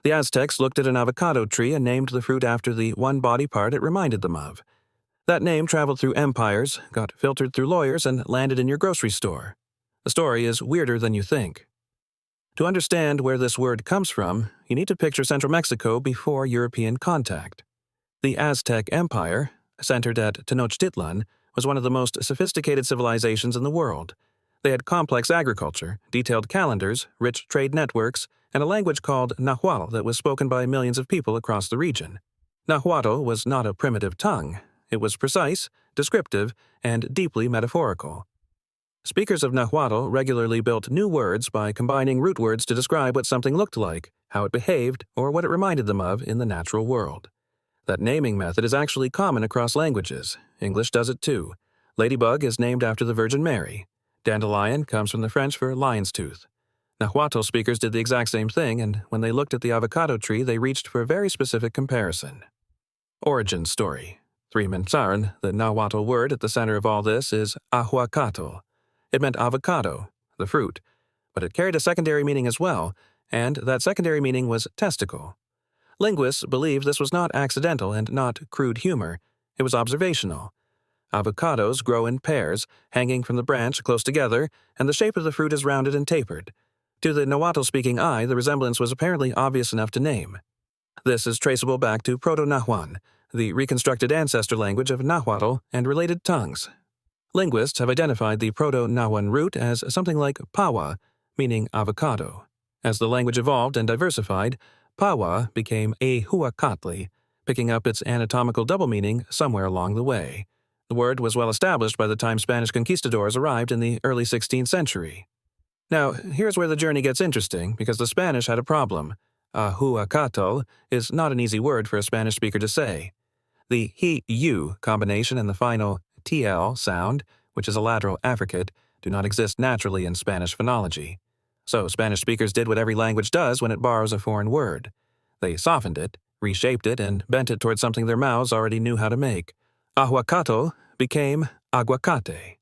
The Aztecs looked at an avocado tree and named the fruit after the one body part it reminded them of. That name traveled through empires, got filtered through lawyers, and landed in your grocery store. The story is weirder than you think. To understand where this word comes from, you need to picture central Mexico before European contact. The Aztec Empire, centered at Tenochtitlan, was one of the most sophisticated civilizations in the world. They had complex agriculture, detailed calendars, rich trade networks, and a language called Nahuatl that was spoken by millions of people across the region. Nahuatl was not a primitive tongue. It was precise, descriptive, and deeply metaphorical. Speakers of Nahuatl regularly built new words by combining root words to describe what something looked like, how it behaved, or what it reminded them of in the natural world. That naming method is actually common across languages. English does it too. Ladybug is named after the Virgin Mary. Dandelion comes from the French for lion's tooth. Nahuatl speakers did the exact same thing, and when they looked at the avocado tree, they reached for a very specific comparison. Origin story. Three-Minsaran, the Nahuatl word at the center of all this, is ahuacatl. It meant avocado, the fruit, but it carried a secondary meaning as well, and that secondary meaning was testicle. Linguists believe this was not accidental and not crude humor. It was observational. Avocados grow in pairs, hanging from the branch close together, and the shape of the fruit is rounded and tapered. To the Nahuatl-speaking eye, the resemblance was apparently obvious enough to name. This is traceable back to Proto-Nahuan, the reconstructed ancestor language of Nahuatl and related tongues. Linguists have identified the Proto-Nahuan root as something like pawa, meaning avocado. As the language evolved and diversified, pawa became ahuacatl, picking up its anatomical double meaning somewhere along the way. The word was well established by the time Spanish conquistadors arrived in the early 16th century. Now, here's where the journey gets interesting, because the Spanish had a problem. Ahuacatl is not an easy word for a Spanish speaker to say. The he-u combination and the final tl sound, which is a lateral affricate, do not exist naturally in Spanish phonology. So Spanish speakers did what every language does when it borrows a foreign word. They softened it, reshaped it, and bent it towards something their mouths already knew how to make. Ahuacatl became aguacate.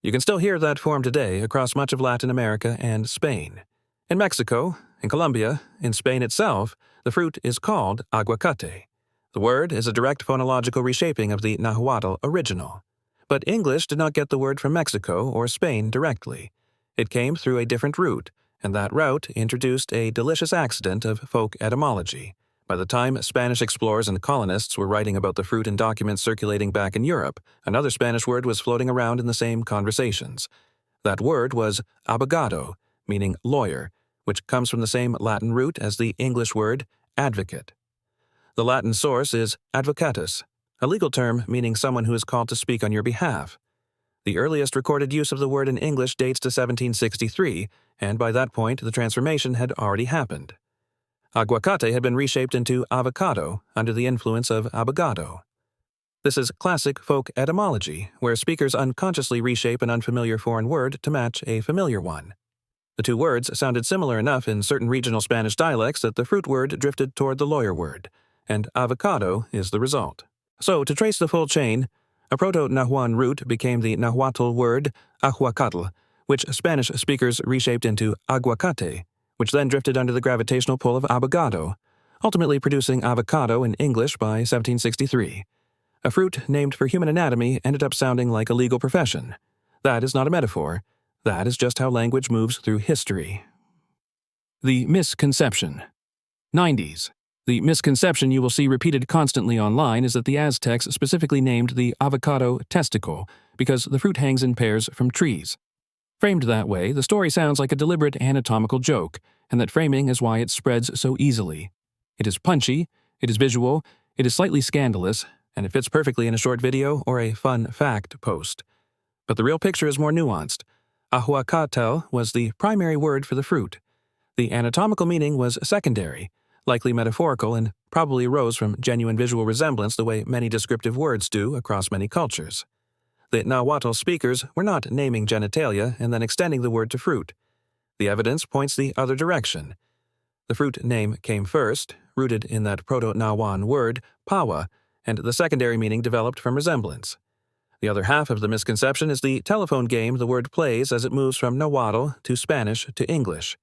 You can still hear that form today across much of Latin America and Spain. In Mexico, in Colombia, in Spain itself, the fruit is called aguacate. The word is a direct phonological reshaping of the Nahuatl original. But English did not get the word from Mexico or Spain directly. It came through a different route, and that route introduced a delicious accident of folk etymology. By the time Spanish explorers and colonists were writing about the fruit in documents circulating back in Europe, another Spanish word was floating around in the same conversations. That word was abogado, meaning lawyer, which comes from the same Latin root as the English word advocate. The Latin source is advocatus, a legal term meaning someone who is called to speak on your behalf. The earliest recorded use of the word in English dates to 1763, and by that point the transformation had already happened. Aguacate had been reshaped into avocado under the influence of abogado. This is classic folk etymology, where speakers unconsciously reshape an unfamiliar foreign word to match a familiar one. The two words sounded similar enough in certain regional Spanish dialects that the fruit word drifted toward the lawyer word, and avocado is the result. So, to trace the full chain, a Proto-Nahuan root became the Nahuatl word ahuacatl, which Spanish speakers reshaped into aguacate, which then drifted under the gravitational pull of abogado, ultimately producing avocado in English by 1763. A fruit named for human anatomy ended up sounding like a legal profession. That is not a metaphor. That is just how language moves through history. The misconception. 90s. The misconception you will see repeated constantly online is that the Aztecs specifically named the avocado testicle because the fruit hangs in pairs from trees. Framed that way, the story sounds like a deliberate anatomical joke, and that framing is why it spreads so easily. It is punchy, it is visual, it is slightly scandalous, and it fits perfectly in a short video or a fun fact post. But the real picture is more nuanced. Ahuacatl was the primary word for the fruit. The anatomical meaning was secondary, likely metaphorical, and probably arose from genuine visual resemblance the way many descriptive words do across many cultures. The Nahuatl speakers were not naming genitalia and then extending the word to fruit. The evidence points the other direction. The fruit name came first, rooted in that Proto-Nahuan word, pawa, and the secondary meaning developed from resemblance. The other half of the misconception is the telephone game the word plays as it moves from Nahuatl to Spanish to English.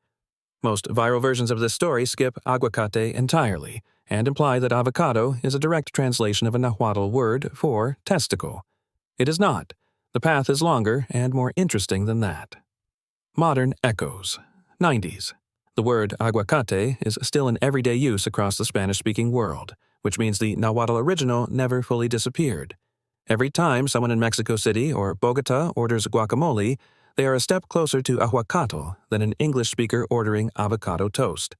Most viral versions of this story skip aguacate entirely and imply that avocado is a direct translation of a Nahuatl word for testicle. It is not. The path is longer and more interesting than that. Modern echoes. 90s. The word aguacate is still in everyday use across the Spanish-speaking world, which means the Nahuatl original never fully disappeared. Every time someone in Mexico City or Bogota orders guacamole, they are a step closer to ahuacatl than an English speaker ordering avocado toast.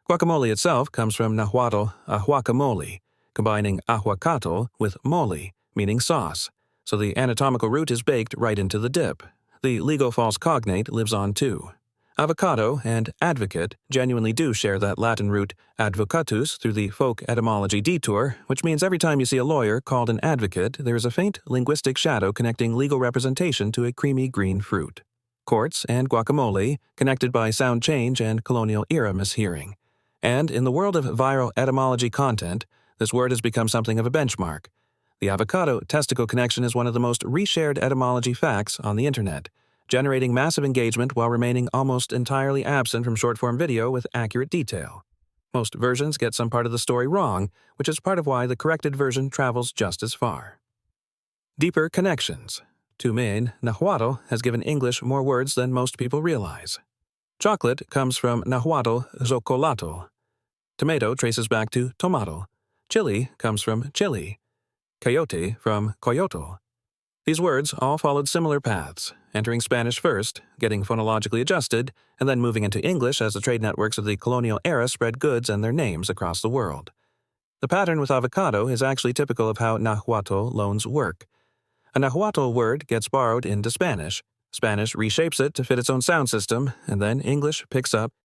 Guacamole itself comes from Nahuatl ahuacamole, combining ahuacatl with mole, meaning sauce, so the anatomical root is baked right into the dip. The legal false cognate lives on too. Avocado and advocate genuinely do share that Latin root advocatus through the folk etymology detour, which means every time you see a lawyer called an advocate, there is a faint linguistic shadow connecting legal representation to a creamy green fruit. Courts and guacamole, connected by sound change and colonial era mishearing. And in the world of viral etymology content, this word has become something of a benchmark. The avocado-testicle connection is one of the most reshared etymology facts on the internet, generating massive engagement while remaining almost entirely absent from short-form video with accurate detail. Most versions get some part of the story wrong, which is part of why the corrected version travels just as far. Deeper connections. To me, Nahuatl has given English more words than most people realize. Chocolate comes from Nahuatl xocolatl. Tomato traces back to tomatl. Chili comes from chili. Coyote from coyotl. These words all followed similar paths, entering Spanish first, getting phonologically adjusted, and then moving into English as the trade networks of the colonial era spread goods and their names across the world. The pattern with avocado is actually typical of how Nahuatl loans work. A Nahuatl word gets borrowed into Spanish. Spanish reshapes it to fit its own sound system, and then English picks up